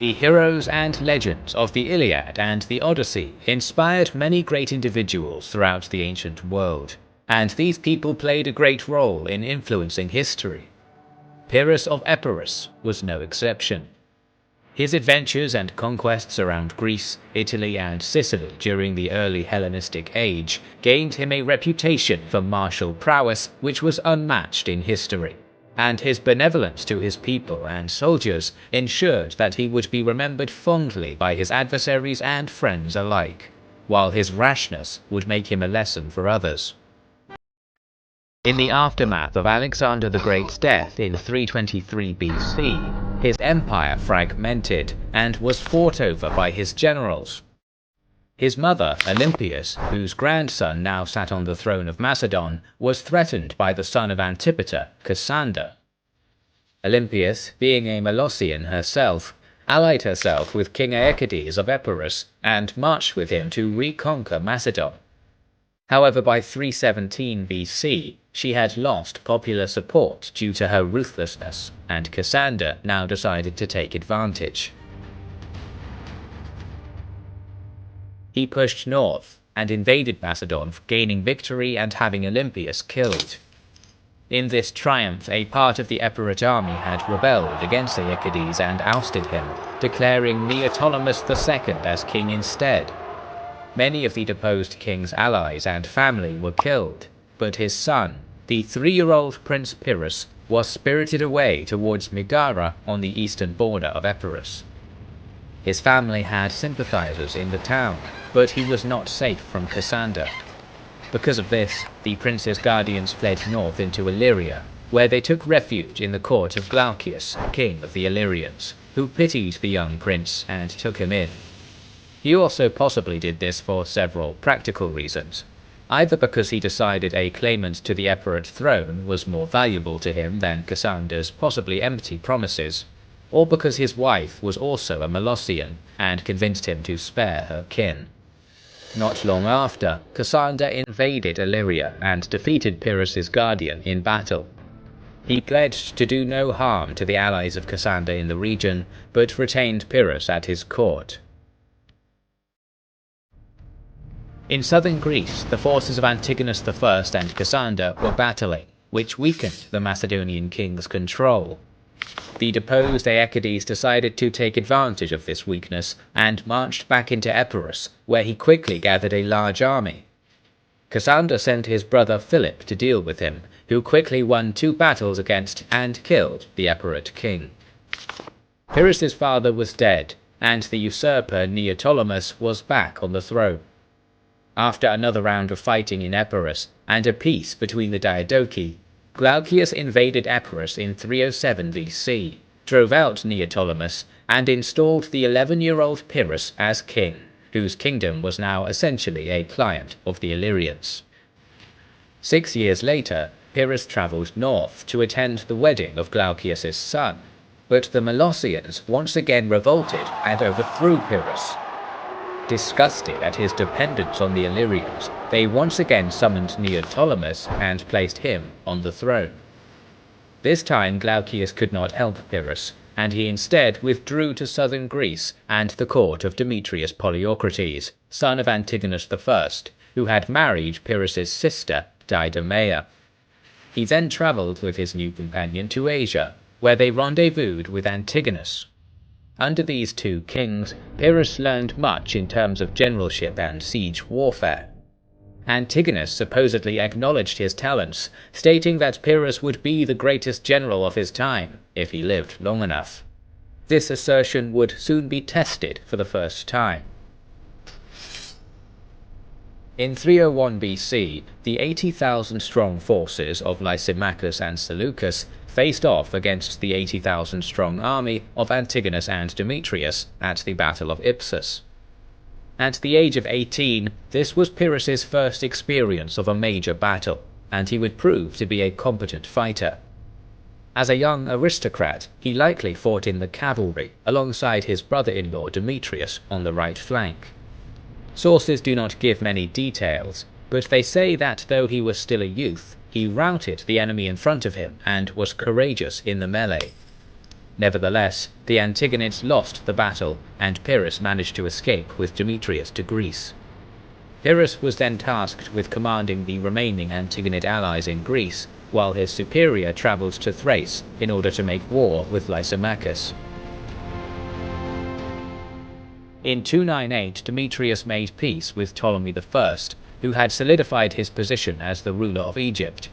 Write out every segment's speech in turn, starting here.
The heroes and legends of the Iliad and the Odyssey inspired many great individuals throughout the ancient world, and these people played a great role in influencing history. Pyrrhus of Epirus was no exception. His adventures and conquests around Greece, Italy, and Sicily during the early Hellenistic age gained him a reputation for martial prowess which was unmatched in history, and his benevolence to his people and soldiers ensured that he would be remembered fondly by his adversaries and friends alike, while his rashness would make him a lesson for others. In the aftermath of Alexander the Great's death in 323 BC, his empire fragmented and was fought over by his generals. His mother, Olympias, whose grandson now sat on the throne of Macedon, was threatened by the son of Antipater, Cassander. Olympias, being a Molossian herself, allied herself with King Aeacides of Epirus and marched with him to reconquer Macedon. However, by 317 BC, she had lost popular support due to her ruthlessness, and Cassander now decided to take advantage. He pushed north and invaded Macedon, gaining victory and having Olympias killed. In this triumph, a part of the Epirot army had rebelled against Aeacides and ousted him, declaring Neoptolemus II as king instead. Many of the deposed king's allies and family were killed, but his son, the 3-year-old Prince Pyrrhus, was spirited away towards Megara on the eastern border of Epirus. His family had sympathizers in the town, but he was not safe from Cassander. Because of this, the prince's guardians fled north into Illyria, where they took refuge in the court of Glaucias, king of the Illyrians, who pitied the young prince and took him in. He also possibly did this for several practical reasons, either because he decided a claimant to the Epirot throne was more valuable to him than Cassander's possibly empty promises, or because his wife was also a Molossian and convinced him to spare her kin. Not long after, Cassander invaded Illyria and defeated Pyrrhus's guardian in battle. He pledged to do no harm to the allies of Cassander in the region, but retained Pyrrhus at his court. In southern Greece, the forces of Antigonus I and Cassander were battling, which weakened the Macedonian king's control. The deposed Aeacides decided to take advantage of this weakness and marched back into Epirus, where he quickly gathered a large army. Cassander sent his brother Philip to deal with him, who quickly won 2 battles against and killed the Epirot king. Pyrrhus's father was dead, and the usurper Neoptolemus was back on the throne. After another round of fighting in Epirus and a peace between the Diadochi, Glaucias invaded Epirus in 307 BC, drove out Neoptolemus, and installed the 11-year-old Pyrrhus as king, whose kingdom was now essentially a client of the Illyrians. 6 years later, Pyrrhus travelled north to attend the wedding of Glaucias's son, but the Molossians once again revolted and overthrew Pyrrhus. Disgusted at his dependence on the Illyrians, they once again summoned Neoptolemus and placed him on the throne. This time Glaucias could not help Pyrrhus, and he instead withdrew to southern Greece and the court of Demetrius Poliorcetes, son of Antigonus I, who had married Pyrrhus's sister, Diademea. He then travelled with his new companion to Asia, where they rendezvoused with Antigonus. Under these 2 kings, Pyrrhus learned much in terms of generalship and siege warfare. Antigonus supposedly acknowledged his talents, stating that Pyrrhus would be the greatest general of his time, if he lived long enough. This assertion would soon be tested for the first time. In 301 BC, the 80,000-strong forces of Lysimachus and Seleucus faced off against the 80,000-strong army of Antigonus and Demetrius at the Battle of Ipsus. At the age of 18, this was Pyrrhus's first experience of a major battle, and he would prove to be a competent fighter. As a young aristocrat, he likely fought in the cavalry alongside his brother-in-law Demetrius on the right flank. Sources do not give many details, but they say that though he was still a youth, he routed the enemy in front of him and was courageous in the melee. Nevertheless, the Antigonids lost the battle, and Pyrrhus managed to escape with Demetrius to Greece. Pyrrhus was then tasked with commanding the remaining Antigonid allies in Greece, while his superior travelled to Thrace in order to make war with Lysimachus. In 298, Demetrius made peace with Ptolemy I, who had solidified his position as the ruler of Egypt.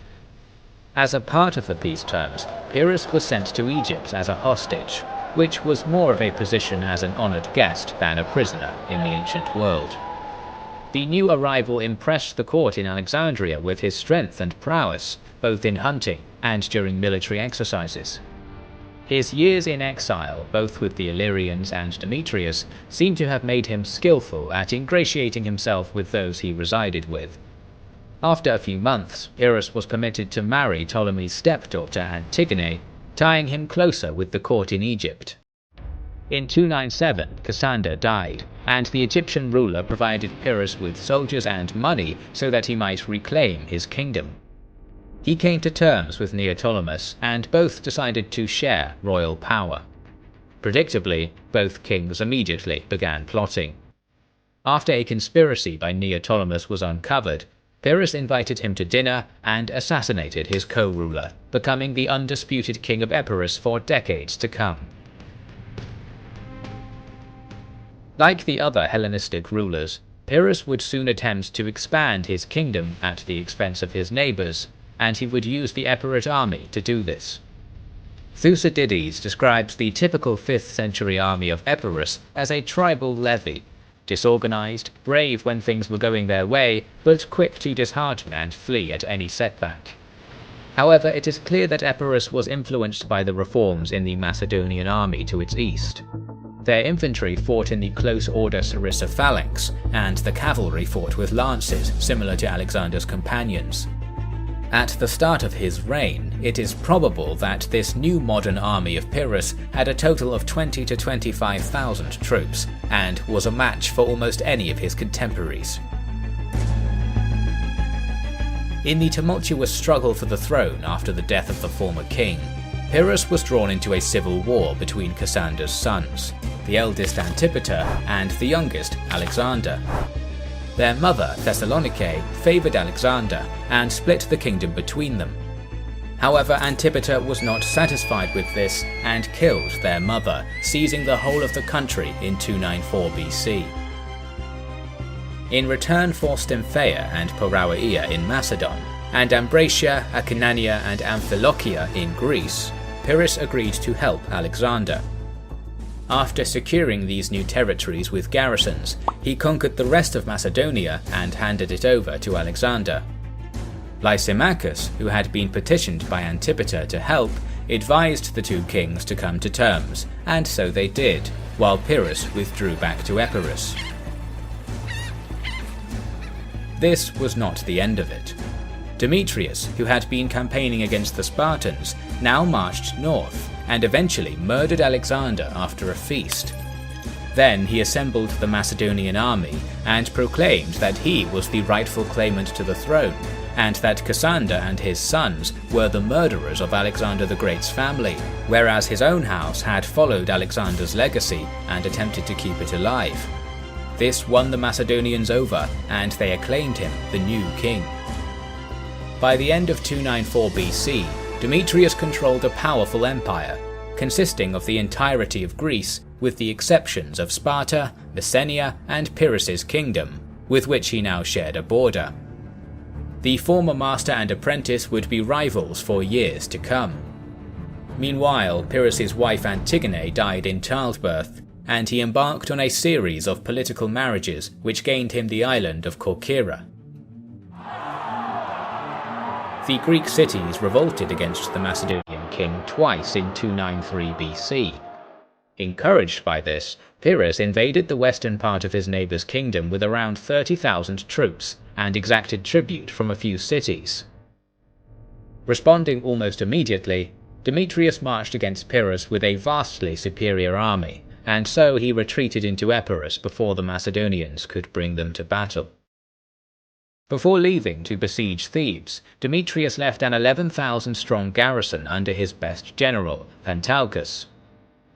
As a part of the peace terms, Pyrrhus was sent to Egypt as a hostage, which was more of a position as an honoured guest than a prisoner in the ancient world. The new arrival impressed the court in Alexandria with his strength and prowess, both in hunting and during military exercises. His years in exile, both with the Illyrians and Demetrius, seem to have made him skillful at ingratiating himself with those he resided with. After a few months, Pyrrhus was permitted to marry Ptolemy's stepdaughter Antigone, tying him closer with the court in Egypt. In 297, Cassander died, and the Egyptian ruler provided Pyrrhus with soldiers and money so that he might reclaim his kingdom. He came to terms with Neoptolemus, and both decided to share royal power. Predictably, both kings immediately began plotting. After a conspiracy by Neoptolemus was uncovered, Pyrrhus invited him to dinner and assassinated his co-ruler, becoming the undisputed king of Epirus for decades to come. Like the other Hellenistic rulers, Pyrrhus would soon attempt to expand his kingdom at the expense of his neighbours, and he would use the Epirot army to do this. Thucydides describes the typical 5th century army of Epirus as a tribal levy, disorganized, brave when things were going their way, but quick to dishearten and flee at any setback. However, it is clear that Epirus was influenced by the reforms in the Macedonian army to its east. Their infantry fought in the close order Sarissa phalanx, and the cavalry fought with lances, similar to Alexander's companions. At the start of his reign, it is probable that this new modern army of Pyrrhus had a total of 20 to 25,000 troops, and was a match for almost any of his contemporaries. In the tumultuous struggle for the throne after the death of the former king, Pyrrhus was drawn into a civil war between Cassander's sons, the eldest Antipater and the youngest Alexander. Their mother, Thessalonike, favoured Alexander and split the kingdom between them. However, Antipater was not satisfied with this and killed their mother, seizing the whole of the country in 294 BC. In return for Stymphaea and Porawaia in Macedon, and Ambracia, Acarnania and Amphilochia in Greece, Pyrrhus agreed to help Alexander. After securing these new territories with garrisons, he conquered the rest of Macedonia and handed it over to Alexander. Lysimachus, who had been petitioned by Antipater to help, advised the two kings to come to terms, and so they did, while Pyrrhus withdrew back to Epirus. This was not the end of it. Demetrius, who had been campaigning against the Spartans, now marched north, and eventually murdered Alexander after a feast. Then he assembled the Macedonian army and proclaimed that he was the rightful claimant to the throne, and that Cassander and his sons were the murderers of Alexander the Great's family, whereas his own house had followed Alexander's legacy and attempted to keep it alive. This won the Macedonians over, and they acclaimed him the new king. By the end of 294 BC, Demetrius controlled a powerful empire, consisting of the entirety of Greece with the exceptions of Sparta, Messenia and Pyrrhus's kingdom, with which he now shared a border. The former master and apprentice would be rivals for years to come. Meanwhile, Pyrrhus's wife Antigone died in childbirth, and he embarked on a series of political marriages which gained him the island of Corcyra. The Greek cities revolted against the Macedonian king twice in 293 BC. Encouraged by this, Pyrrhus invaded the western part of his neighbour's kingdom with around 30,000 troops and exacted tribute from a few cities. Responding almost immediately, Demetrius marched against Pyrrhus with a vastly superior army, and so he retreated into Epirus before the Macedonians could bring them to battle. Before leaving to besiege Thebes, Demetrius left an 11,000-strong garrison under his best general, Pentalchus.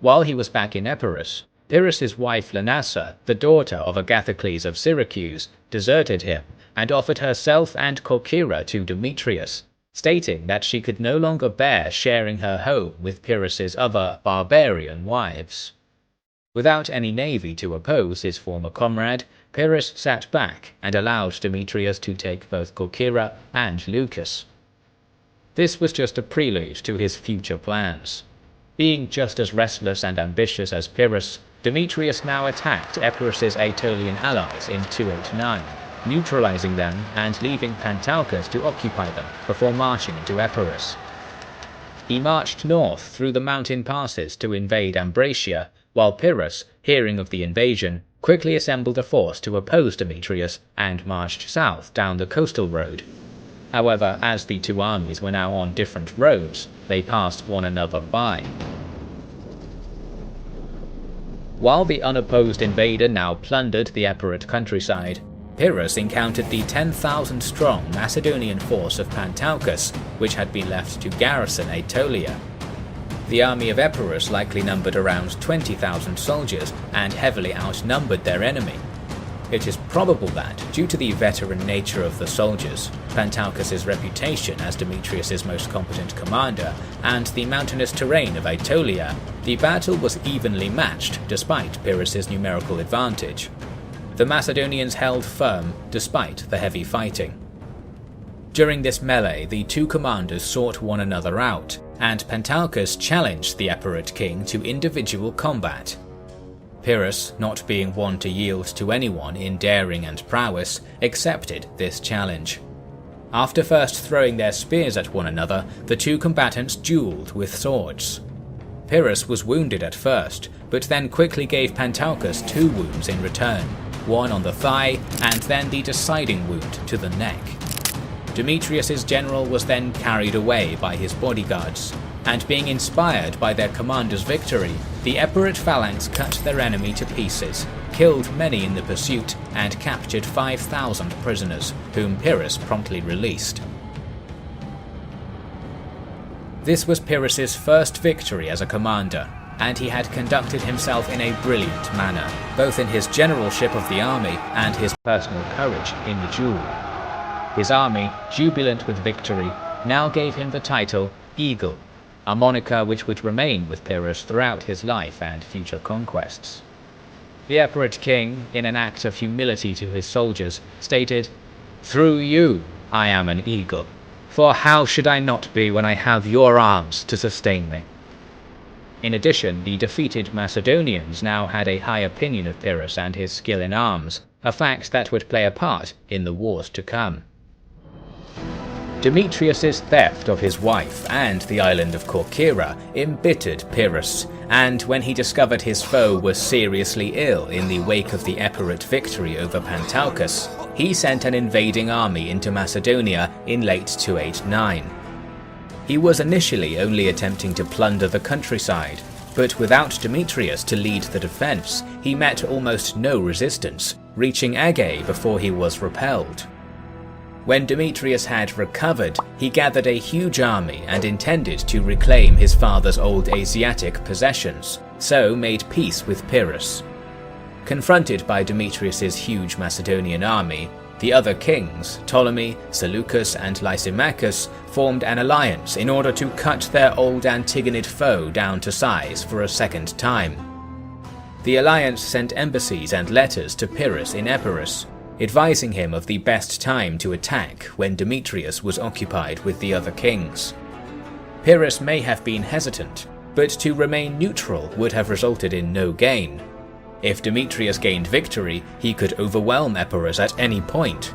While he was back in Epirus, Pyrrhus's wife Lanassa, the daughter of Agathocles of Syracuse, deserted him and offered herself and Corcyra to Demetrius, stating that she could no longer bear sharing her home with Pyrrhus's other barbarian wives. Without any navy to oppose his former comrade, Pyrrhus sat back and allowed Demetrius to take both Corcyra and Leucas. This was just a prelude to his future plans. Being just as restless and ambitious as Pyrrhus, Demetrius now attacked Epirus's Aetolian allies in 289, neutralizing them and leaving Pantaucus to occupy them before marching into Epirus. He marched north through the mountain passes to invade Ambracia, while Pyrrhus, hearing of the invasion, quickly assembled a force to oppose Demetrius and marched south down the coastal road. However, as the two armies were now on different roads, they passed one another by. While the unopposed invader now plundered the Epirot countryside, Pyrrhus encountered the 10,000-strong Macedonian force of Pantaucus, which had been left to garrison Aetolia. The army of Epirus likely numbered around 20,000 soldiers and heavily outnumbered their enemy. It is probable that, due to the veteran nature of the soldiers, Pantaucus' reputation as Demetrius' most competent commander, and the mountainous terrain of Aetolia, the battle was evenly matched despite Pyrrhus' numerical advantage. The Macedonians held firm despite the heavy fighting. During this melee, the two commanders sought one another out, and Pantaucus challenged the Epirot king to individual combat. Pyrrhus, not being one to yield to anyone in daring and prowess, accepted this challenge. After first throwing their spears at one another, the two combatants duelled with swords. Pyrrhus was wounded at first, but then quickly gave Pantaucus 2 wounds in return, one on the thigh and then the deciding wound to the neck. Demetrius' general was then carried away by his bodyguards, and being inspired by their commander's victory, the Epirot phalanx cut their enemy to pieces, killed many in the pursuit, and captured 5,000 prisoners, whom Pyrrhus promptly released. This was Pyrrhus' first victory as a commander, and he had conducted himself in a brilliant manner, both in his generalship of the army and his personal courage in the duel. His army, jubilant with victory, now gave him the title Eagle, a moniker which would remain with Pyrrhus throughout his life and future conquests. The Epirot king, in an act of humility to his soldiers, stated, "Through you I am an eagle, for how should I not be when I have your arms to sustain me?" In addition, the defeated Macedonians now had a high opinion of Pyrrhus and his skill in arms, a fact that would play a part in the wars to come. Demetrius' theft of his wife and the island of Corcyra embittered Pyrrhus, and when he discovered his foe was seriously ill in the wake of the Epirot victory over Pantaucus, he sent an invading army into Macedonia in late 289. He was initially only attempting to plunder the countryside, but without Demetrius to lead the defense, he met almost no resistance, reaching Ägäe before he was repelled. When Demetrius had recovered, he gathered a huge army and intended to reclaim his father's old Asiatic possessions, so made peace with Pyrrhus. Confronted by Demetrius' huge Macedonian army, the other kings, Ptolemy, Seleucus and Lysimachus, formed an alliance in order to cut their old Antigonid foe down to size for a second time. The alliance sent embassies and letters to Pyrrhus in Epirus, advising him of the best time to attack when Demetrius was occupied with the other kings. Pyrrhus may have been hesitant, but to remain neutral would have resulted in no gain. If Demetrius gained victory, he could overwhelm Epirus at any point,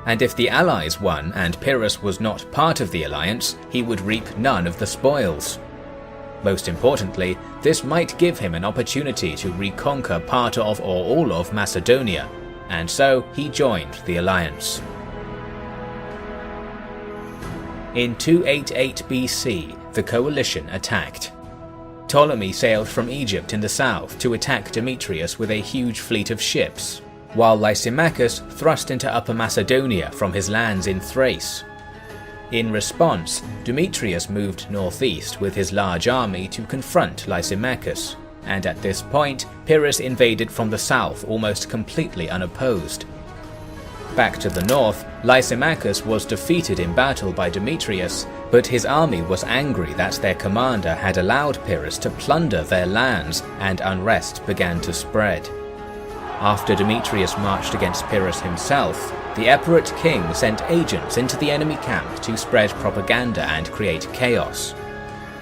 and if the allies won and Pyrrhus was not part of the alliance, he would reap none of the spoils. Most importantly, this might give him an opportunity to reconquer part of or all of Macedonia, and so he joined the alliance. In 288 BC, the coalition attacked. Ptolemy sailed from Egypt in the south to attack Demetrius with a huge fleet of ships, while Lysimachus thrust into Upper Macedonia from his lands in Thrace. In response, Demetrius moved northeast with his large army to confront Lysimachus, and at this point, Pyrrhus invaded from the south almost completely unopposed. Back to the north, Lysimachus was defeated in battle by Demetrius, but his army was angry that their commander had allowed Pyrrhus to plunder their lands, and unrest began to spread. After Demetrius marched against Pyrrhus himself, the Epirot king sent agents into the enemy camp to spread propaganda and create chaos.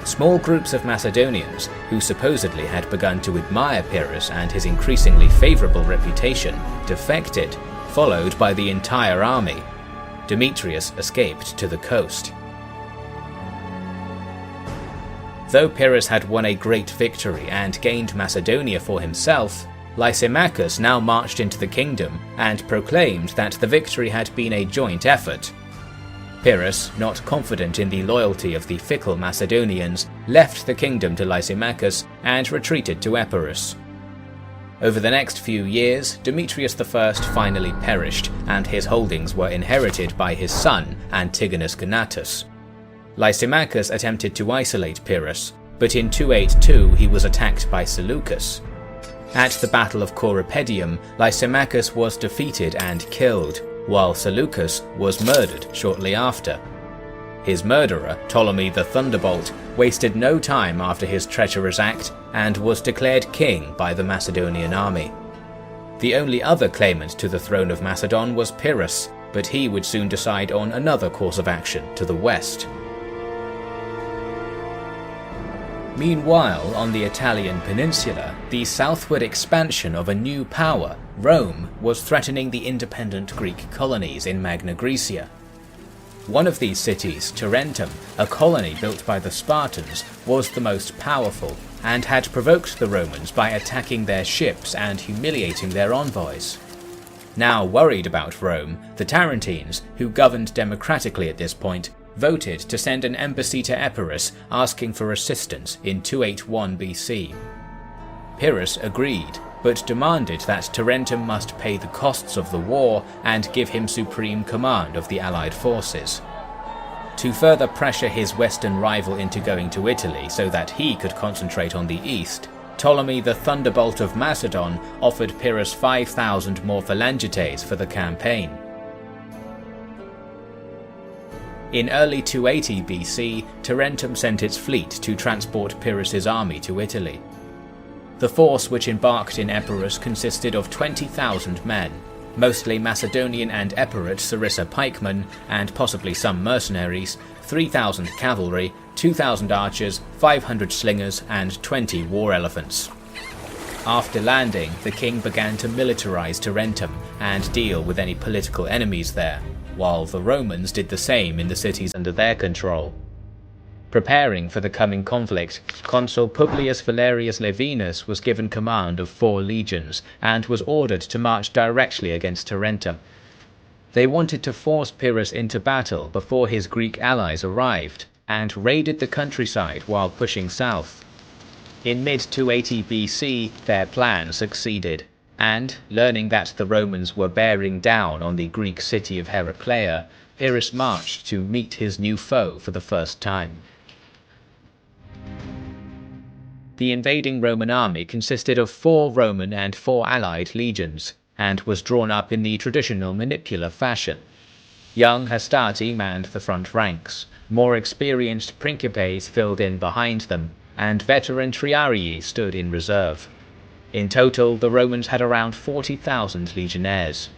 Small groups of Macedonians, who supposedly had begun to admire Pyrrhus and his increasingly favourable reputation, defected, followed by the entire army. Demetrius escaped to the coast. Though Pyrrhus had won a great victory and gained Macedonia for himself, Lysimachus now marched into the kingdom and proclaimed that the victory had been a joint effort. Pyrrhus, not confident in the loyalty of the fickle Macedonians, left the kingdom to Lysimachus and retreated to Epirus. Over the next few years, Demetrius I finally perished, and his holdings were inherited by his son, Antigonus Gonatus. Lysimachus attempted to isolate Pyrrhus, but in 282 he was attacked by Seleucus. At the Battle of Corupedium, Lysimachus was defeated and killed, while Seleucus was murdered shortly after. His murderer, Ptolemy the Thunderbolt, wasted no time after his treacherous act and was declared king by the Macedonian army. The only other claimant to the throne of Macedon was Pyrrhus, but he would soon decide on another course of action to the west. Meanwhile, on the Italian peninsula, the southward expansion of a new power, Rome, was threatening the independent Greek colonies in Magna Graecia. One of these cities, Tarentum, a colony built by the Spartans, was the most powerful, and had provoked the Romans by attacking their ships and humiliating their envoys. Now worried about Rome, the Tarentines, who governed democratically at this point, voted to send an embassy to Epirus asking for assistance in 281 BC. Pyrrhus agreed, but demanded that Tarentum must pay the costs of the war and give him supreme command of the allied forces. To further pressure his western rival into going to Italy so that he could concentrate on the east, Ptolemy the Thunderbolt of Macedon offered Pyrrhus 5,000 more phalangites for the campaign. In early 280 BC, Tarentum sent its fleet to transport Pyrrhus's army to Italy. The force which embarked in Epirus consisted of 20,000 men, mostly Macedonian and Epirot Sarissa pikemen, and possibly some mercenaries, 3,000 cavalry, 2,000 archers, 500 slingers, and 20 war elephants. After landing, the king began to militarize Tarentum and deal with any political enemies there, while the Romans did the same in the cities under their control. Preparing for the coming conflict, consul Publius Valerius Levinus was given command of 4 legions and was ordered to march directly against Tarentum. They wanted to force Pyrrhus into battle before his Greek allies arrived, and raided the countryside while pushing south. In mid-280 BC, their plan succeeded, and, learning that the Romans were bearing down on the Greek city of Heraclea, Pyrrhus marched to meet his new foe for the first time. The invading Roman army consisted of 4 Roman and 4 allied legions, and was drawn up in the traditional manipular fashion. Young Hastati manned the front ranks, more experienced Principes filled in behind them, and veteran Triarii stood in reserve. In total, the Romans had around 40,000 legionnaires.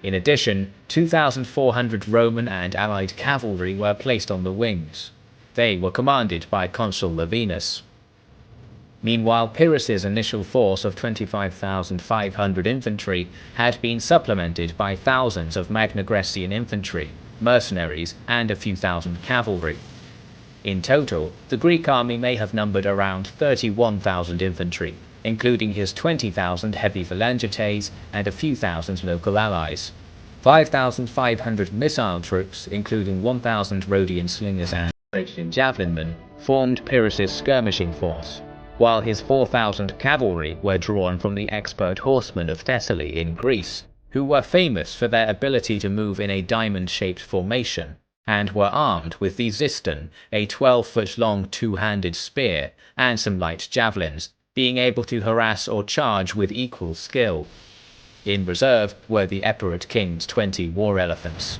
In addition, 2,400 Roman and allied cavalry were placed on the wings. They were commanded by Consul Levinus. Meanwhile, Pyrrhus's initial force of 25,500 infantry had been supplemented by thousands of Magna Graecian infantry, mercenaries, and a few thousand cavalry. In total, the Greek army may have numbered around 31,000 infantry, including his 20,000 heavy phalangites and a few thousand local allies. 5,500 missile troops, including 1,000 Rhodian slingers and Thracian javelinmen, formed Pyrrhus's skirmishing force, while his 4,000 cavalry were drawn from the expert horsemen of Thessaly in Greece, who were famous for their ability to move in a diamond-shaped formation, and were armed with the xyston, a 12-foot-long two-handed spear, and some light javelins, being able to harass or charge with equal skill. In reserve were the Epirot king's 20 war elephants.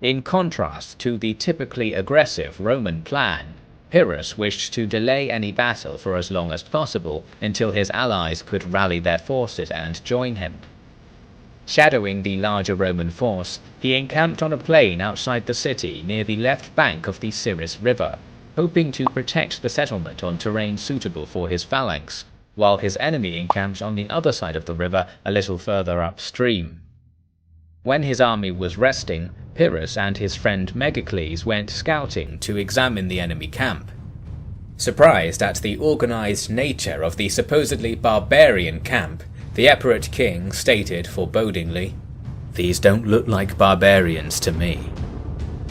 In contrast to the typically aggressive Roman plan, Pyrrhus wished to delay any battle for as long as possible until his allies could rally their forces and join him. Shadowing the larger Roman force, he encamped on a plain outside the city near the left bank of the Siris River, hoping to protect the settlement on terrain suitable for his phalanx, while his enemy encamped on the other side of the river a little further upstream. When his army was resting, Pyrrhus and his friend Megacles went scouting to examine the enemy camp. Surprised at the organized nature of the supposedly barbarian camp, the Epirot king stated forebodingly, "These don't look like barbarians to me.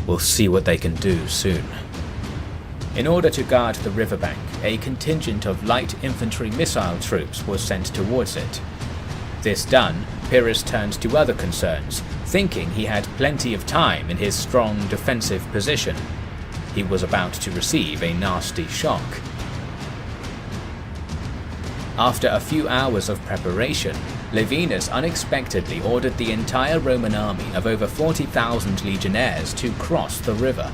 We'll see what they can do soon." In order to guard the riverbank, a contingent of light infantry missile troops was sent towards it. This done, Pyrrhus turned to other concerns, thinking he had plenty of time in his strong defensive position. He was about to receive a nasty shock. After a few hours of preparation, Laevinus unexpectedly ordered the entire Roman army of over 40,000 legionnaires to cross the river.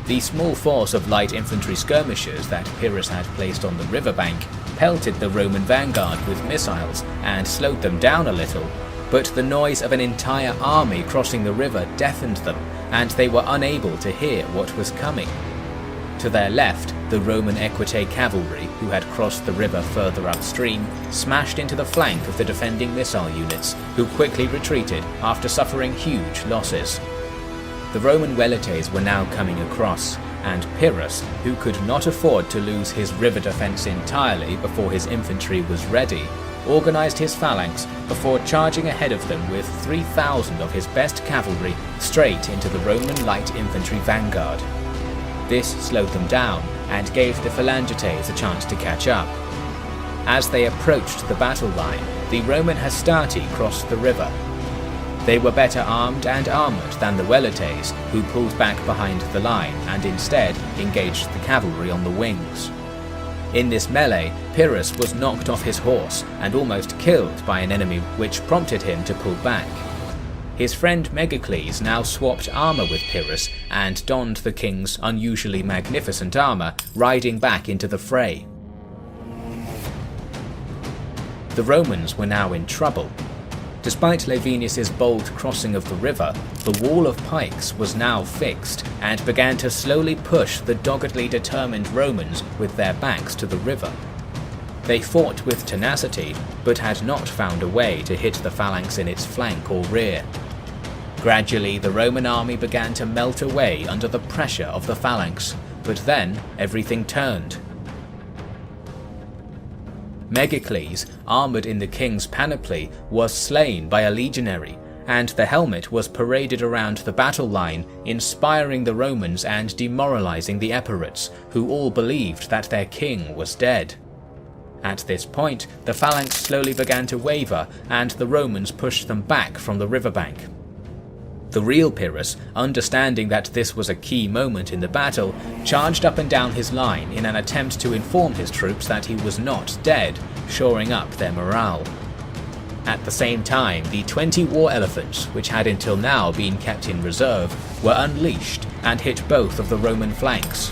The small force of light infantry skirmishers that Pyrrhus had placed on the riverbank pelted the Roman vanguard with missiles and slowed them down a little, but the noise of an entire army crossing the river deafened them, and they were unable to hear what was coming. To their left, the Roman Equite cavalry, who had crossed the river further upstream, smashed into the flank of the defending missile units, who quickly retreated after suffering huge losses. The Roman velites were now coming across, and Pyrrhus, who could not afford to lose his river defence entirely before his infantry was ready, organised his phalanx before charging ahead of them with 3,000 of his best cavalry straight into the Roman light infantry vanguard. This slowed them down and gave the phalangites a chance to catch up. As they approached the battle line, the Roman hastati crossed the river. They were better armed and armoured than the velites, who pulled back behind the line and instead engaged the cavalry on the wings. In this melee, Pyrrhus was knocked off his horse and almost killed by an enemy, which prompted him to pull back. His friend Megacles now swapped armour with Pyrrhus and donned the king's unusually magnificent armour, riding back into the fray. The Romans were now in trouble. Despite Laevinus's bold crossing of the river, the wall of pikes was now fixed and began to slowly push the doggedly determined Romans with their backs to the river. They fought with tenacity, but had not found a way to hit the phalanx in its flank or rear. Gradually, the Roman army began to melt away under the pressure of the phalanx, but then everything turned. Megacles, armoured in the king's panoply, was slain by a legionary, and the helmet was paraded around the battle line, inspiring the Romans and demoralising the Epirots, who all believed that their king was dead. At this point, the phalanx slowly began to waver, and the Romans pushed them back from the riverbank. The real Pyrrhus, understanding that this was a key moment in the battle, charged up and down his line in an attempt to inform his troops that he was not dead, shoring up their morale. At the same time, the 20 war elephants, which had until now been kept in reserve, were unleashed and hit both of the Roman flanks.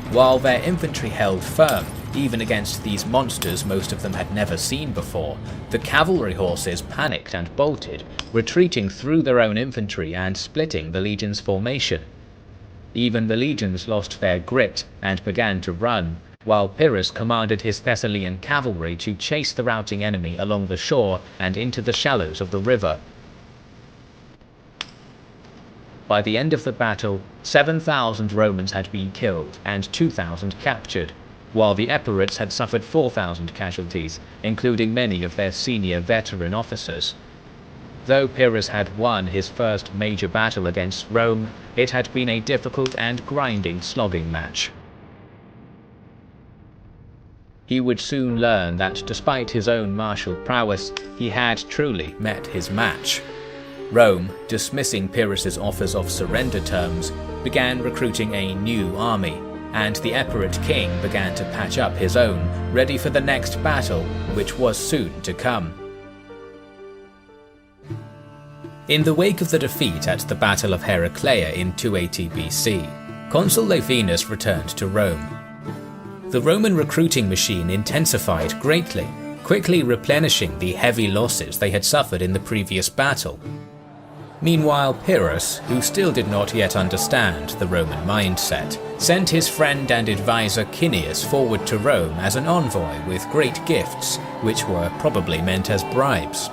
While their infantry held firm, even against these monsters most of them had never seen before, the cavalry horses panicked and bolted, retreating through their own infantry and splitting the legion's formation. Even the legions lost their grit and began to run, while Pyrrhus commanded his Thessalian cavalry to chase the routing enemy along the shore and into the shallows of the river. By the end of the battle, 7,000 Romans had been killed and 2,000 captured, while the Epirots had suffered 4,000 casualties, including many of their senior veteran officers. Though Pyrrhus had won his first major battle against Rome, it had been a difficult and grinding slogging match. He would soon learn that despite his own martial prowess, he had truly met his match. Rome, dismissing Pyrrhus's offers of surrender terms, began recruiting a new army, and the Epirot king began to patch up his own, ready for the next battle, which was soon to come. In the wake of the defeat at the Battle of Heraclea in 280 BC, Consul Levinus returned to Rome. The Roman recruiting machine intensified greatly, quickly replenishing the heavy losses they had suffered in the previous battle. Meanwhile, Pyrrhus, who still did not yet understand the Roman mindset, sent his friend and advisor Cineas forward to Rome as an envoy with great gifts, which were probably meant as bribes.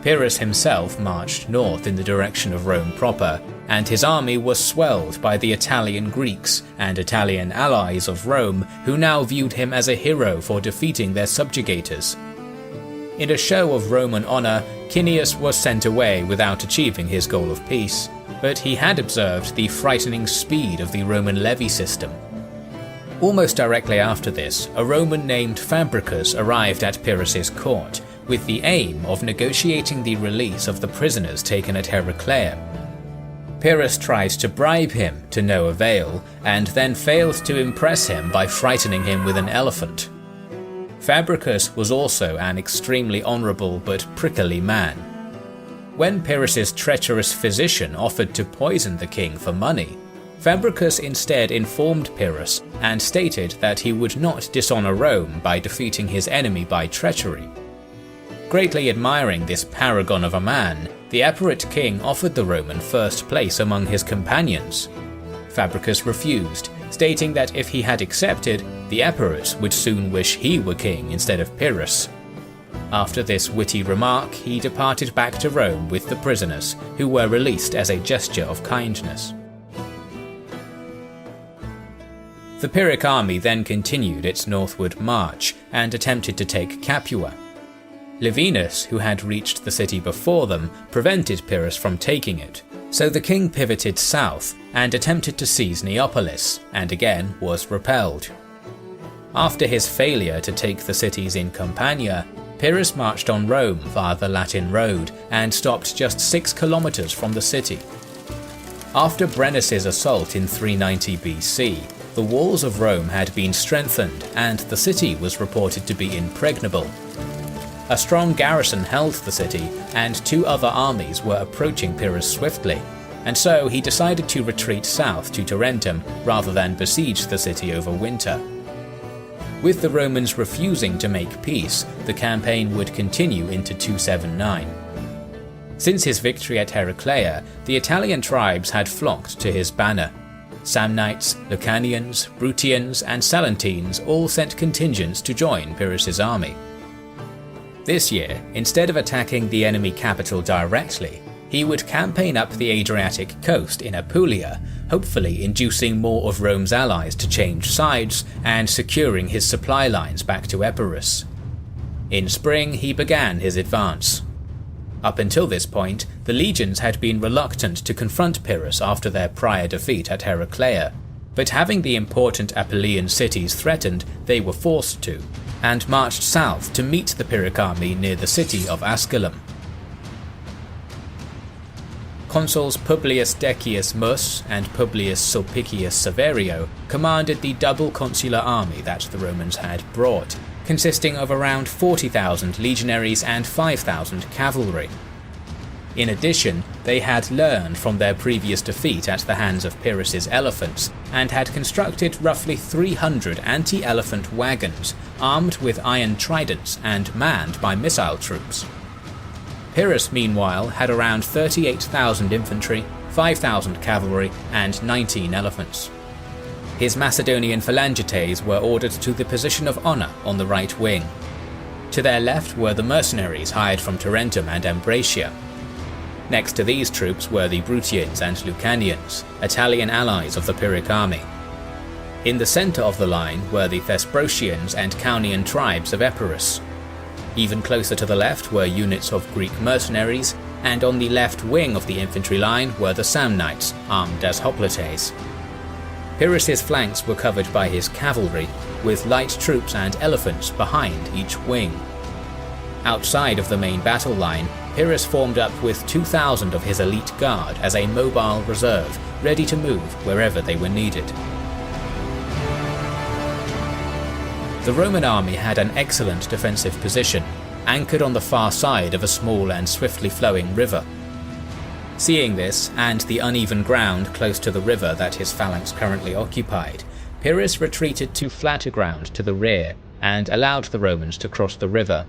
Pyrrhus himself marched north in the direction of Rome proper, and his army was swelled by the Italian Greeks and Italian allies of Rome, who now viewed him as a hero for defeating their subjugators. In a show of Roman honour, Cineas was sent away without achieving his goal of peace, but he had observed the frightening speed of the Roman levy system. Almost directly after this, a Roman named Fabricus arrived at Pyrrhus's court, with the aim of negotiating the release of the prisoners taken at Heraclea. Pyrrhus tried to bribe him to no avail, and then failed to impress him by frightening him with an elephant. Fabricus was also an extremely honourable but prickly man. When Pyrrhus's treacherous physician offered to poison the king for money, Fabricus instead informed Pyrrhus and stated that he would not dishonour Rome by defeating his enemy by treachery. Greatly admiring this paragon of a man, the Epirot king offered the Roman first place among his companions. Fabricus refused, stating that if he had accepted, the Epirots would soon wish he were king instead of Pyrrhus. After this witty remark, he departed back to Rome with the prisoners, who were released as a gesture of kindness. The Pyrrhic army then continued its northward march and attempted to take Capua. Levinus, who had reached the city before them, prevented Pyrrhus from taking it, so the king pivoted south and attempted to seize Neapolis, and again was repelled. After his failure to take the cities in Campania, Pyrrhus marched on Rome via the Latin Road and stopped just 6 kilometers from the city. After Brennus's assault in 390 BC, the walls of Rome had been strengthened and the city was reported to be impregnable. A strong garrison held the city, and 2 other armies were approaching Pyrrhus swiftly, and so he decided to retreat south to Tarentum rather than besiege the city over winter. With the Romans refusing to make peace, the campaign would continue into 279. Since his victory at Heraclea, the Italian tribes had flocked to his banner. Samnites, Lucanians, Bruttians, and Salentines all sent contingents to join Pyrrhus's army. This year, instead of attacking the enemy capital directly, he would campaign up the Adriatic coast in Apulia, hopefully inducing more of Rome's allies to change sides and securing his supply lines back to Epirus. In spring, he began his advance. Up until this point, the legions had been reluctant to confront Pyrrhus after their prior defeat at Heraclea, but having the important Apulian cities threatened, they were forced to, and marched south to meet the Pyrrhic army near the city of Asculum. Consuls Publius Decius Mus and Publius Sulpicius Severio commanded the double consular army that the Romans had brought, consisting of around 40,000 legionaries and 5,000 cavalry. In addition, they had learned from their previous defeat at the hands of Pyrrhus's elephants, and had constructed roughly 300 anti-elephant wagons, armed with iron tridents and manned by missile troops. Pyrrhus, meanwhile, had around 38,000 infantry, 5,000 cavalry, and 19 elephants. His Macedonian phalangites were ordered to the position of honour on the right wing. To their left were the mercenaries hired from Tarentum and Ambracia. Next to these troops were the Bruttians and Lucanians, Italian allies of the Pyrrhic army. In the centre of the line were the Thesprotians and Caunian tribes of Epirus. Even closer to the left were units of Greek mercenaries, and on the left wing of the infantry line were the Samnites, armed as hoplites. Pyrrhus's flanks were covered by his cavalry, with light troops and elephants behind each wing. Outside of the main battle line, Pyrrhus formed up with 2,000 of his elite guard as a mobile reserve, ready to move wherever they were needed. The Roman army had an excellent defensive position, anchored on the far side of a small and swiftly flowing river. Seeing this, and the uneven ground close to the river that his phalanx currently occupied, Pyrrhus retreated to flatter ground to the rear and allowed the Romans to cross the river.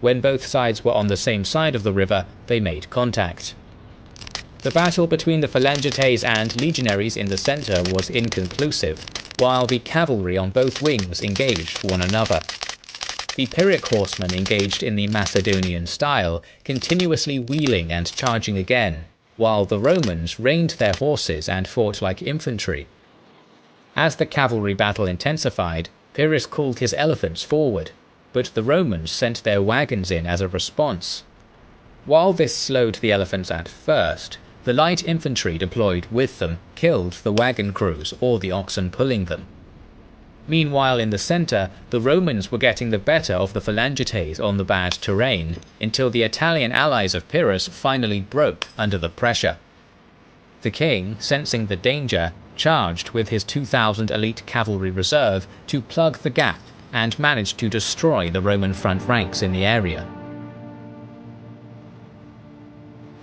When both sides were on the same side of the river, they made contact. The battle between the Phalangites and legionaries in the centre was inconclusive, while the cavalry on both wings engaged one another. The Pyrrhic horsemen engaged in the Macedonian style, continuously wheeling and charging again, while the Romans reined their horses and fought like infantry. As the cavalry battle intensified, Pyrrhus called his elephants forward, but the Romans sent their wagons in as a response. While this slowed the elephants at first, the light infantry deployed with them killed the wagon crews or the oxen pulling them. Meanwhile in the centre, the Romans were getting the better of the Phalangites on the bad terrain, until the Italian allies of Pyrrhus finally broke under the pressure. The king, sensing the danger, charged with his 2,000 elite cavalry reserve to plug the gap and managed to destroy the Roman front ranks in the area.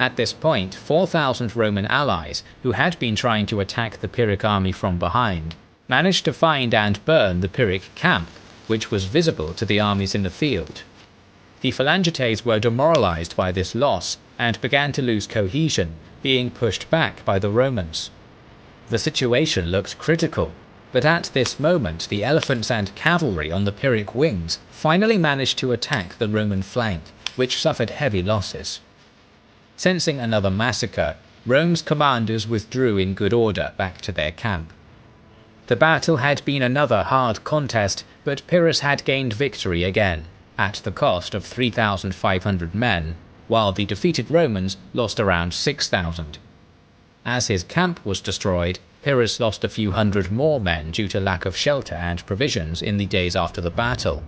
At this point, 4,000 Roman allies, who had been trying to attack the Pyrrhic army from behind, managed to find and burn the Pyrrhic camp, which was visible to the armies in the field. The Phalangites were demoralized by this loss and began to lose cohesion, being pushed back by the Romans. The situation looked critical, but at this moment the elephants and cavalry on the Pyrrhic wings finally managed to attack the Roman flank, which suffered heavy losses. Sensing another massacre, Rome's commanders withdrew in good order back to their camp. The battle had been another hard contest, but Pyrrhus had gained victory again, at the cost of 3,500 men, while the defeated Romans lost around 6,000. As his camp was destroyed, Pyrrhus lost a few hundred more men due to lack of shelter and provisions in the days after the battle.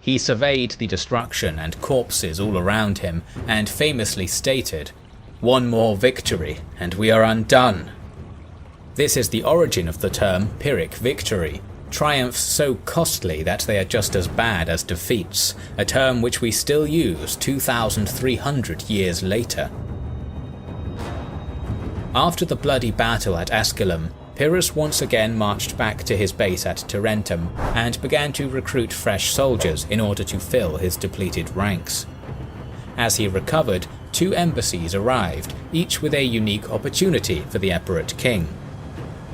He surveyed the destruction and corpses all around him and famously stated, "One more victory, and we are undone." This is the origin of the term Pyrrhic victory, triumphs so costly that they are just as bad as defeats, a term which we still use 2,300 years later. After the bloody battle at Asculum, Pyrrhus once again marched back to his base at Tarentum and began to recruit fresh soldiers in order to fill his depleted ranks. As he recovered, 2 embassies arrived, each with a unique opportunity for the Epirot king.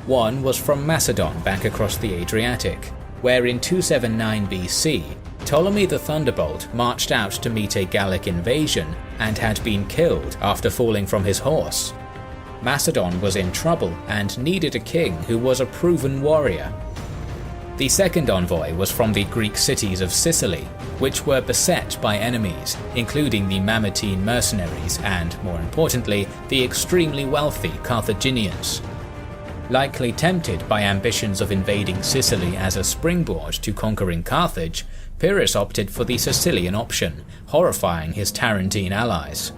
One was from Macedon back across the Adriatic, where in 279 BC, Ptolemy the Thunderbolt marched out to meet a Gallic invasion and had been killed after falling from his horse. Macedon was in trouble and needed a king who was a proven warrior. The second envoy was from the Greek cities of Sicily, which were beset by enemies, including the Mamertine mercenaries and, more importantly, the extremely wealthy Carthaginians. Likely tempted by ambitions of invading Sicily as a springboard to conquering Carthage, Pyrrhus opted for the Sicilian option, horrifying his Tarentine allies.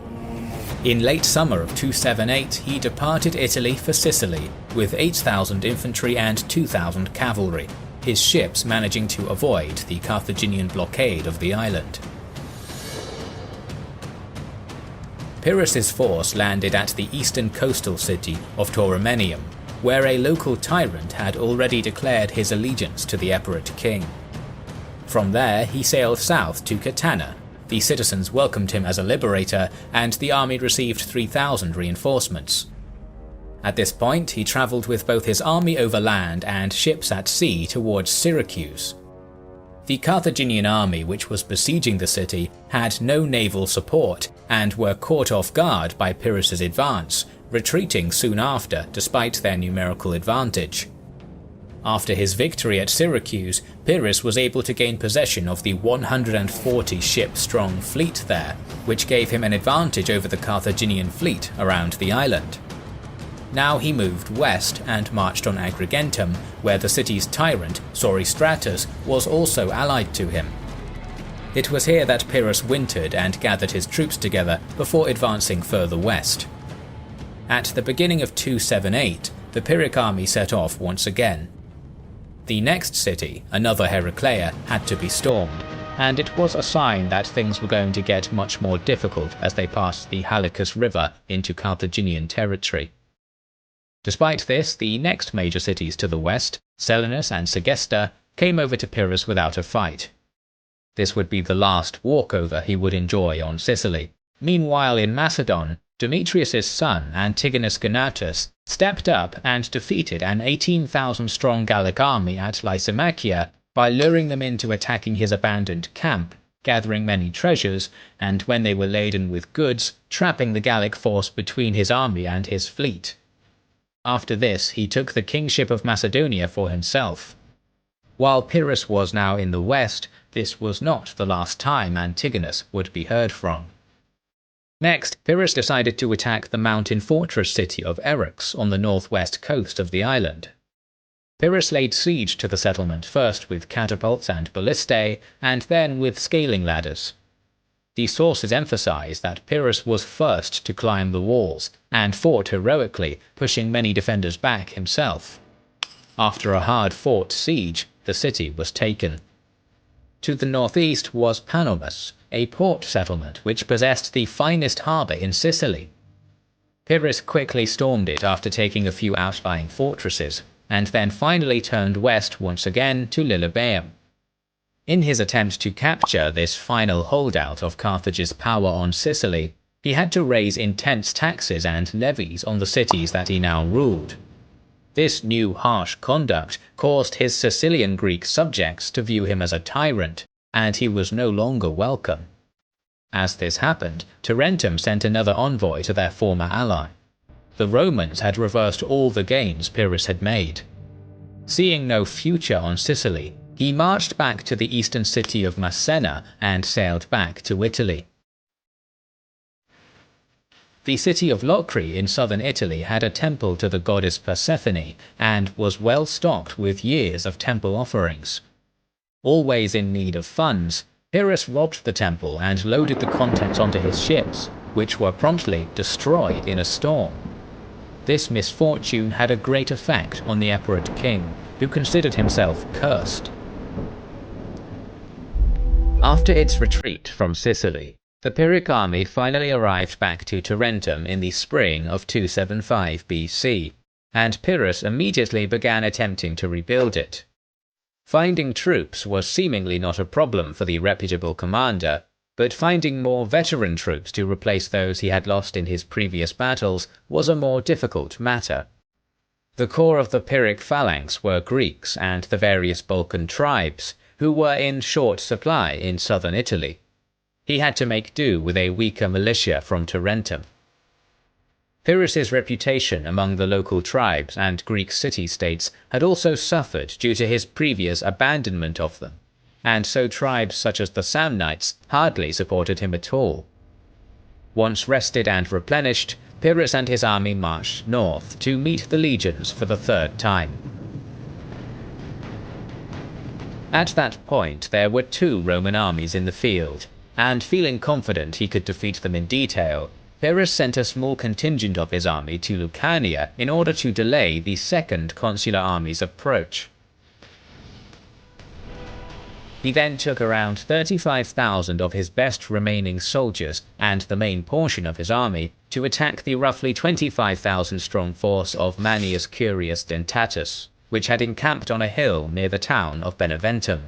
In late summer of 278, he departed Italy for Sicily with 8,000 infantry and 2,000 cavalry, his ships managing to avoid the Carthaginian blockade of the island. Pyrrhus's force landed at the eastern coastal city of Tauromenium, where a local tyrant had already declared his allegiance to the Epirot king. From there he sailed south to Catana. The citizens welcomed him as a liberator, and the army received 3,000 reinforcements. At this point he travelled with both his army over land and ships at sea towards Syracuse. The Carthaginian army which was besieging the city had no naval support and were caught off guard by Pyrrhus's advance, retreating soon after despite their numerical advantage. After his victory at Syracuse, Pyrrhus was able to gain possession of the 140-ship-strong fleet there, which gave him an advantage over the Carthaginian fleet around the island. Now he moved west and marched on Agrigentum, where the city's tyrant, Soristratus, was also allied to him. It was here that Pyrrhus wintered and gathered his troops together before advancing further west. At the beginning of 278, the Pyrrhic army set off once again. The next city, another Heraclea, had to be stormed, and it was a sign that things were going to get much more difficult as they passed the Halicus River into Carthaginian territory. Despite this, the next major cities to the west, Selinus and Segesta, came over to Pyrrhus without a fight. This would be the last walkover he would enjoy on Sicily. Meanwhile in Macedon, Demetrius's son Antigonus Gonatus stepped up and defeated an 18,000-strong Gallic army at Lysimachia by luring them into attacking his abandoned camp, gathering many treasures, and when they were laden with goods, trapping the Gallic force between his army and his fleet. After this, he took the kingship of Macedonia for himself. While Pyrrhus was now in the west, this was not the last time Antigonus would be heard from. Next, Pyrrhus decided to attack the mountain fortress city of Eryx on the northwest coast of the island. Pyrrhus laid siege to the settlement first with catapults and ballistae, and then with scaling ladders. The sources emphasize that Pyrrhus was first to climb the walls, and fought heroically, pushing many defenders back himself. After a hard-fought siege, the city was taken. To the northeast was Panomus, a port settlement which possessed the finest harbour in Sicily. Pyrrhus quickly stormed it after taking a few outlying fortresses, and then finally turned west once again to Lilybaeum. In his attempt to capture this final holdout of Carthage's power on Sicily, he had to raise intense taxes and levies on the cities that he now ruled. This new harsh conduct caused his Sicilian Greek subjects to view him as a tyrant, and he was no longer welcome. As this happened, Tarentum sent another envoy to their former ally. The Romans had reversed all the gains Pyrrhus had made. Seeing no future on Sicily, he marched back to the eastern city of Masena and sailed back to Italy. The city of Locri in southern Italy had a temple to the goddess Persephone and was well stocked with years of temple offerings. Always in need of funds, Pyrrhus robbed the temple and loaded the contents onto his ships, which were promptly destroyed in a storm. This misfortune had a great effect on the Epirot king, who considered himself cursed. After its retreat from Sicily, the Pyrrhic army finally arrived back to Tarentum in the spring of 275 BC, and Pyrrhus immediately began attempting to rebuild it. Finding troops was seemingly not a problem for the reputable commander, but finding more veteran troops to replace those he had lost in his previous battles was a more difficult matter. The core of the Pyrrhic phalanx were Greeks and the various Balkan tribes, who were in short supply in southern Italy. He had to make do with a weaker militia from Tarentum. Pyrrhus's reputation among the local tribes and Greek city-states had also suffered due to his previous abandonment of them, and so tribes such as the Samnites hardly supported him at all. Once rested and replenished, Pyrrhus and his army marched north to meet the legions for the third time. At that point there were 2 Roman armies in the field, and feeling confident he could defeat them in detail, Pyrrhus sent a small contingent of his army to Lucania in order to delay the second consular army's approach. He then took around 35,000 of his best remaining soldiers and the main portion of his army to attack the roughly 25,000-strong force of Manius Curius Dentatus, which had encamped on a hill near the town of Beneventum.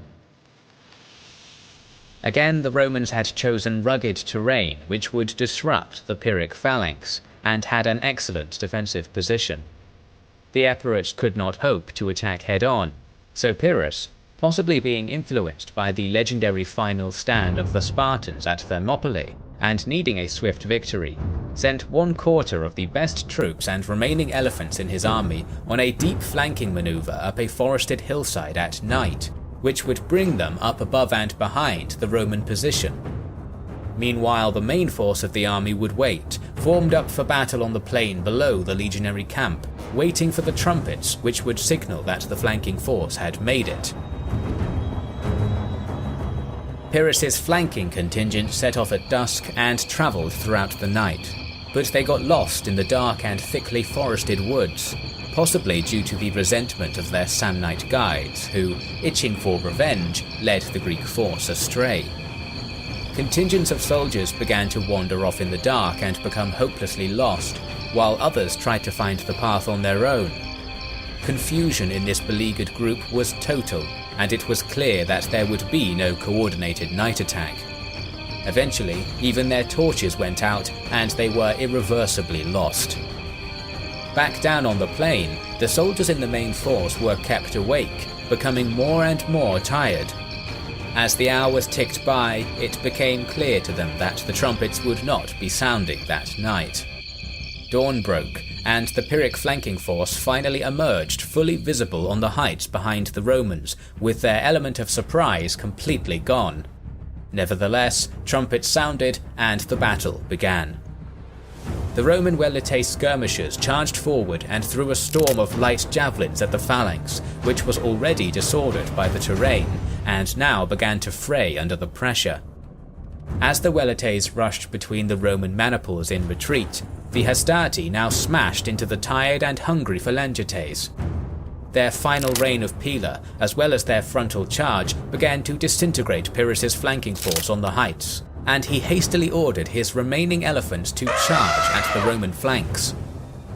Again, the Romans had chosen rugged terrain which would disrupt the Pyrrhic phalanx, and had an excellent defensive position. The Epirots could not hope to attack head-on, so Pyrrhus, possibly being influenced by the legendary final stand of the Spartans at Thermopylae, and needing a swift victory, sent 1/4 of the best troops and remaining elephants in his army on a deep flanking maneuver up a forested hillside at night, which would bring them up above and behind the Roman position. Meanwhile, the main force of the army would wait, formed up for battle on the plain below the legionary camp, waiting for the trumpets which would signal that the flanking force had made it. Pyrrhus's flanking contingent set off at dusk and travelled throughout the night. but they got lost in the dark and thickly forested woods, possibly due to the resentment of their Samnite guides who, itching for revenge, led the Greek force astray. Contingents of soldiers began to wander off in the dark and become hopelessly lost, while others tried to find the path on their own. Confusion in this beleaguered group was total, and it was clear that there would be no coordinated night attack. Eventually, even their torches went out, and they were irreversibly lost. Back down on the plain, the soldiers in the main force were kept awake, becoming more and more tired. As the hours ticked by, it became clear to them that the trumpets would not be sounding that night. Dawn broke, and the Pyrrhic flanking force finally emerged fully visible on the heights behind the Romans, with their element of surprise completely gone. Nevertheless, trumpets sounded and the battle began. The Roman Veletae skirmishers charged forward and threw a storm of light javelins at the phalanx, which was already disordered by the terrain, and now began to fray under the pressure. As the Veletaes rushed between the Roman maniples in retreat, the Hastati now smashed into the tired and hungry Phalangites. Their final reign of Pila, as well as their frontal charge, began to disintegrate Pyrrhus' flanking force on the heights, and he hastily ordered his remaining elephants to charge at the Roman flanks.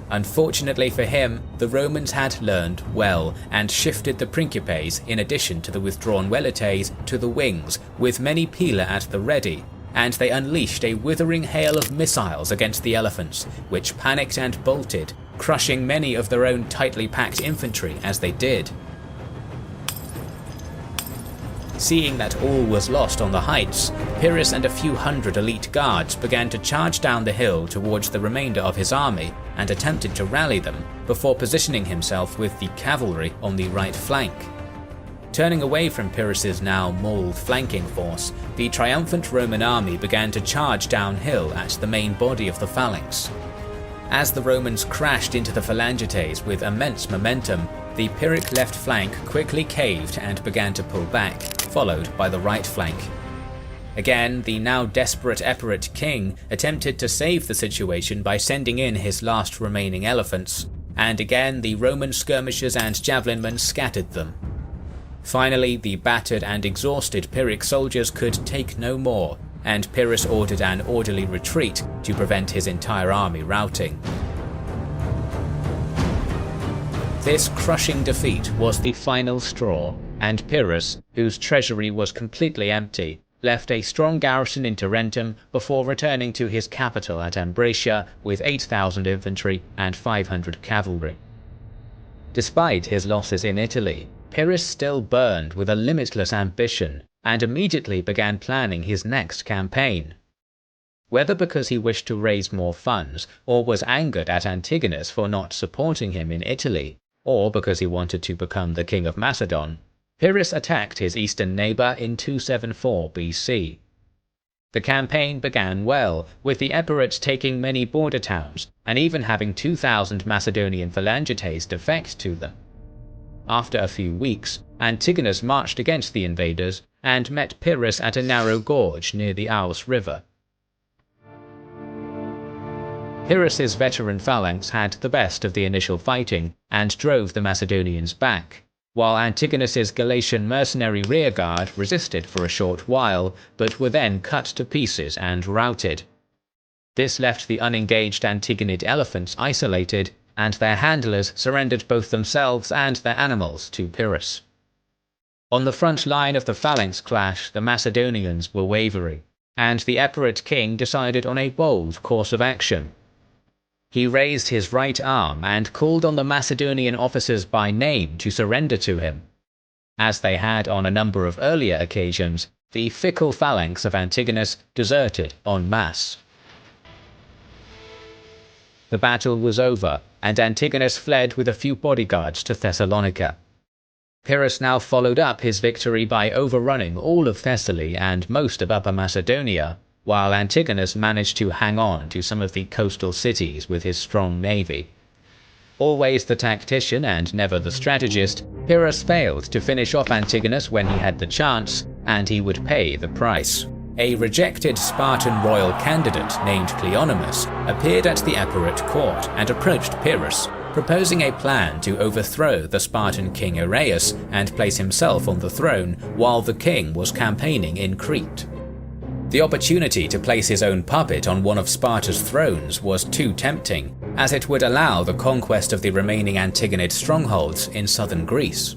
Unfortunately for him, the Romans had learned well, and shifted the Principes, in addition to the withdrawn Veletaes, to the wings, with many Pila at the ready, and they unleashed a withering hail of missiles against the elephants, which panicked and bolted, crushing many of their own tightly packed infantry as they did. Seeing that all was lost on the heights, Pyrrhus and a few hundred elite guards began to charge down the hill towards the remainder of his army and attempted to rally them, before positioning himself with the cavalry on the right flank. Turning away from Pyrrhus' now mauled flanking force, the triumphant Roman army began to charge downhill at the main body of the phalanx. As the Romans crashed into the Phalangites with immense momentum, the Pyrrhic left flank quickly caved and began to pull back, followed by the right flank. Again, the now desperate Epirot king attempted to save the situation by sending in his last remaining elephants, and again the Roman skirmishers and javelinmen scattered them. Finally, the battered and exhausted Pyrrhic soldiers could take no more, and Pyrrhus ordered an orderly retreat to prevent his entire army routing. This crushing defeat was the final straw, and Pyrrhus, whose treasury was completely empty, left a strong garrison in Tarentum before returning to his capital at Ambracia with 8,000 infantry and 500 cavalry. Despite his losses in Italy, Pyrrhus still burned with a limitless ambition, and immediately began planning his next campaign. Whether because he wished to raise more funds, or was angered at Antigonus for not supporting him in Italy, or because he wanted to become the king of Macedon, Pyrrhus attacked his eastern neighbour in 274 BC. The campaign began well, with the Epirots taking many border towns, and even having 2,000 Macedonian Phalangites defect to them. After a few weeks, Antigonus marched against the invaders and met Pyrrhus at a narrow gorge near the Aous River. Pyrrhus' veteran phalanx had the best of the initial fighting and drove the Macedonians back, while Antigonus's Galatian mercenary rearguard resisted for a short while, but were then cut to pieces and routed. This left the unengaged Antigonid elephants isolated, and their handlers surrendered both themselves and their animals to Pyrrhus. On the front line of the phalanx clash, the Macedonians were wavering, and the Epirot king decided on a bold course of action. He raised his right arm and called on the Macedonian officers by name to surrender to him. As they had on a number of earlier occasions, the fickle phalanx of Antigonus deserted en masse. The battle was over, and Antigonus fled with a few bodyguards to Thessalonica. Pyrrhus now followed up his victory by overrunning all of Thessaly and most of Upper Macedonia, while Antigonus managed to hang on to some of the coastal cities with his strong navy. Always the tactician and never the strategist, Pyrrhus failed to finish off Antigonus when he had the chance, and he would pay the price. a rejected Spartan royal candidate named Cleonymus appeared at the Epirot court and approached Pyrrhus, proposing a plan to overthrow the Spartan king Areus and place himself on the throne while the king was campaigning in Crete. The opportunity to place his own puppet on one of Sparta's thrones was too tempting, as it would allow the conquest of the remaining Antigonid strongholds in southern Greece.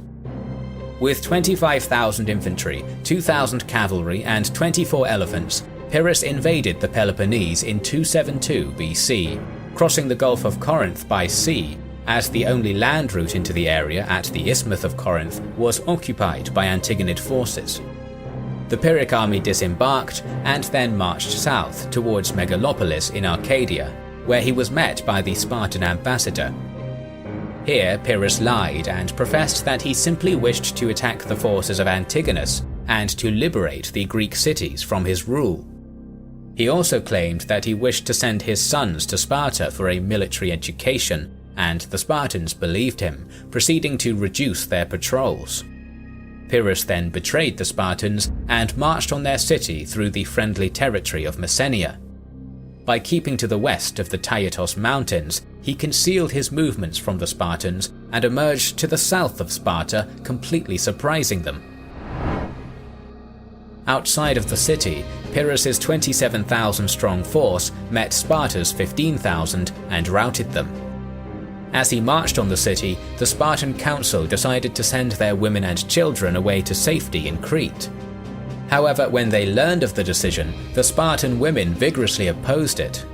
With 25,000 infantry, 2,000 cavalry and 24 elephants, Pyrrhus invaded the Peloponnese in 272 BC, crossing the Gulf of Corinth by sea, as the only land route into the area at the Isthmus of Corinth was occupied by Antigonid forces. The Pyrrhic army disembarked and then marched south towards Megalopolis in Arcadia, where he was met by the Spartan ambassador. Here, Pyrrhus lied and professed that he simply wished to attack the forces of Antigonus and to liberate the Greek cities from his rule. He also claimed that he wished to send his sons to Sparta for a military education, and the Spartans believed him, proceeding to reduce their patrols. Pyrrhus then betrayed the Spartans and marched on their city through the friendly territory of Messenia. By keeping to the west of the Taygetos Mountains, he concealed his movements from the Spartans and emerged to the south of Sparta, completely surprising them. Outside of the city, Pyrrhus's 27,000-strong force met Sparta's 15,000 and routed them. As he marched on the city, the Spartan council decided to send their women and children away to safety in Crete. However, when they learned of the decision, the Spartan women vigorously opposed it.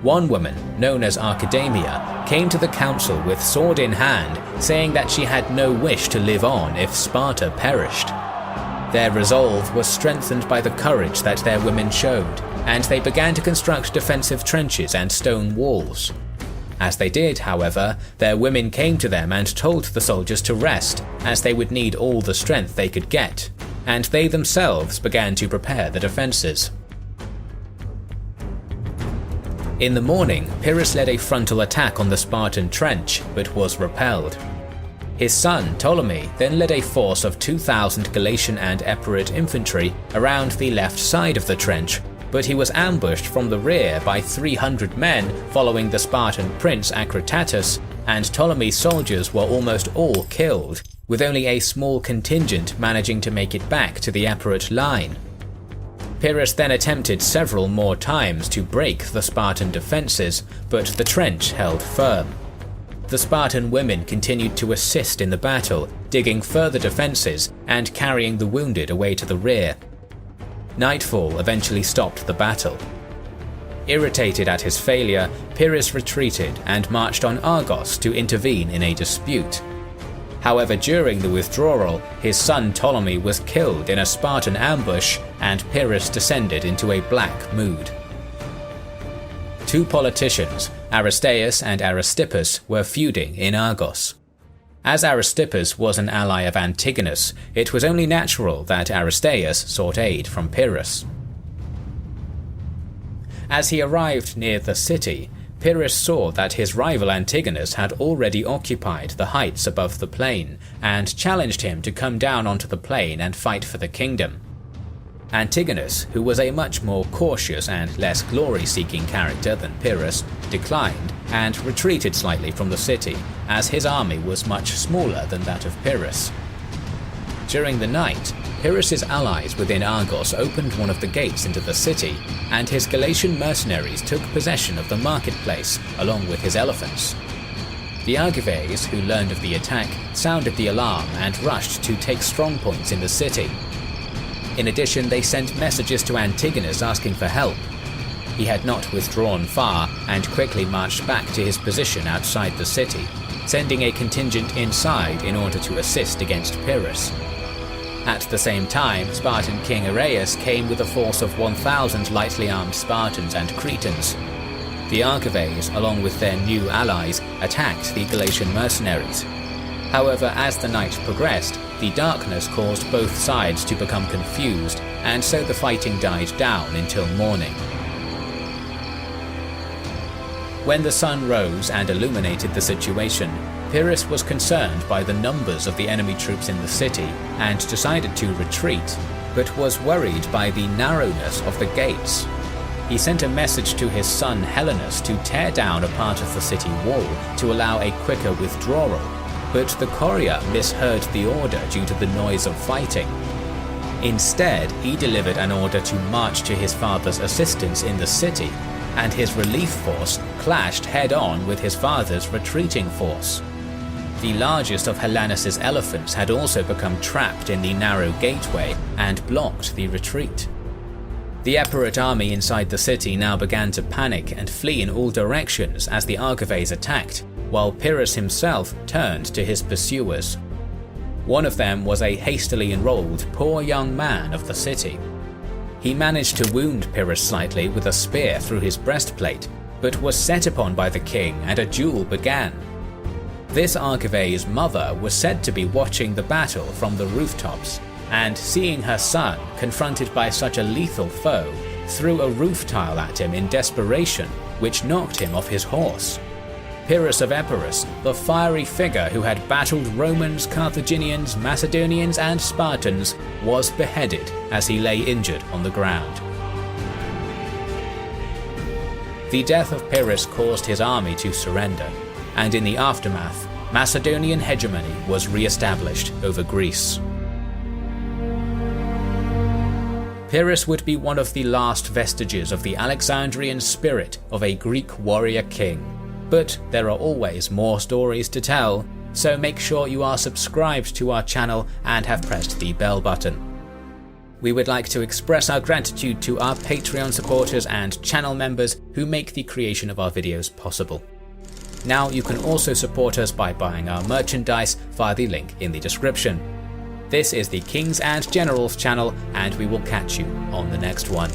One woman, known as Archidamia, came to the council with sword in hand, saying that she had no wish to live on if Sparta perished. Their resolve was strengthened by the courage that their women showed, and they began to construct defensive trenches and stone walls. As they did, however, their women came to them and told the soldiers to rest, as they would need all the strength they could get, and they themselves began to prepare the defences. In the morning, Pyrrhus led a frontal attack on the Spartan trench, but was repelled. His son Ptolemy then led a force of 2,000 Galatian and Epirot infantry around the left side of the trench, but he was ambushed from the rear by 300 men following the Spartan prince Acritatus, and Ptolemy's soldiers were almost all killed, with only a small contingent managing to make it back to the Epirot line. Pyrrhus then attempted several more times to break the Spartan defences, but the trench held firm. The Spartan women continued to assist in the battle, digging further defences and carrying the wounded away to the rear. Nightfall eventually stopped the battle. Irritated at his failure, Pyrrhus retreated and marched on Argos to intervene in a dispute. However, during the withdrawal, his son Ptolemy was killed in a Spartan ambush, and Pyrrhus descended into a black mood. Two politicians, Aristeus and Aristippus, were feuding in Argos. As Aristippus was an ally of Antigonus, it was only natural that Aristeus sought aid from Pyrrhus. As he arrived near the city, Pyrrhus saw that his rival Antigonus had already occupied the heights above the plain, and challenged him to come down onto the plain and fight for the kingdom. Antigonus, who was a much more cautious and less glory-seeking character than Pyrrhus, declined and retreated slightly from the city, as his army was much smaller than that of Pyrrhus. During the night, Pyrrhus's allies within Argos opened one of the gates into the city, and his Galatian mercenaries took possession of the marketplace along with his elephants. The Argives, who learned of the attack, sounded the alarm and rushed to take strong points in the city. In addition, they sent messages to Antigonus asking for help. He had not withdrawn far and quickly marched back to his position outside the city, sending a contingent inside in order to assist against Pyrrhus. At the same time, Spartan king Areus came with a force of 1,000 lightly armed Spartans and Cretans. The Argives, along with their new allies, attacked the Galatian mercenaries. However, as the night progressed, the darkness caused both sides to become confused, and so the fighting died down until morning. When the sun rose and illuminated the situation, Pyrrhus was concerned by the numbers of the enemy troops in the city and decided to retreat, but was worried by the narrowness of the gates. He sent a message to his son Helenus to tear down a part of the city wall to allow a quicker withdrawal, but the courier misheard the order due to the noise of fighting. Instead, he delivered an order to march to his father's assistance in the city, and his relief force clashed head-on with his father's retreating force. The largest of Helenus' elephants had also become trapped in the narrow gateway and blocked the retreat. The Epirot army inside the city now began to panic and flee in all directions as the Argives attacked, while Pyrrhus himself turned to his pursuers. One of them was a hastily enrolled poor young man of the city. He managed to wound Pyrrhus slightly with a spear through his breastplate, but was set upon by the king and a duel began. This Argives' mother was said to be watching the battle from the rooftops, and seeing her son confronted by such a lethal foe, threw a roof tile at him in desperation, which knocked him off his horse. Pyrrhus of Epirus, the fiery figure who had battled Romans, Carthaginians, Macedonians and Spartans, was beheaded as he lay injured on the ground. The death of Pyrrhus caused his army to surrender, and in the aftermath, Macedonian hegemony was re-established over Greece. Pyrrhus would be one of the last vestiges of the Alexandrian spirit of a Greek warrior king. But there are always more stories to tell, so make sure you are subscribed to our channel and have pressed the bell button. We would like to express our gratitude to our Patreon supporters and channel members who make the creation of our videos possible. Now you can also support us by buying our merchandise via the link in the description. This is the Kings and Generals channel, and we will catch you on the next one.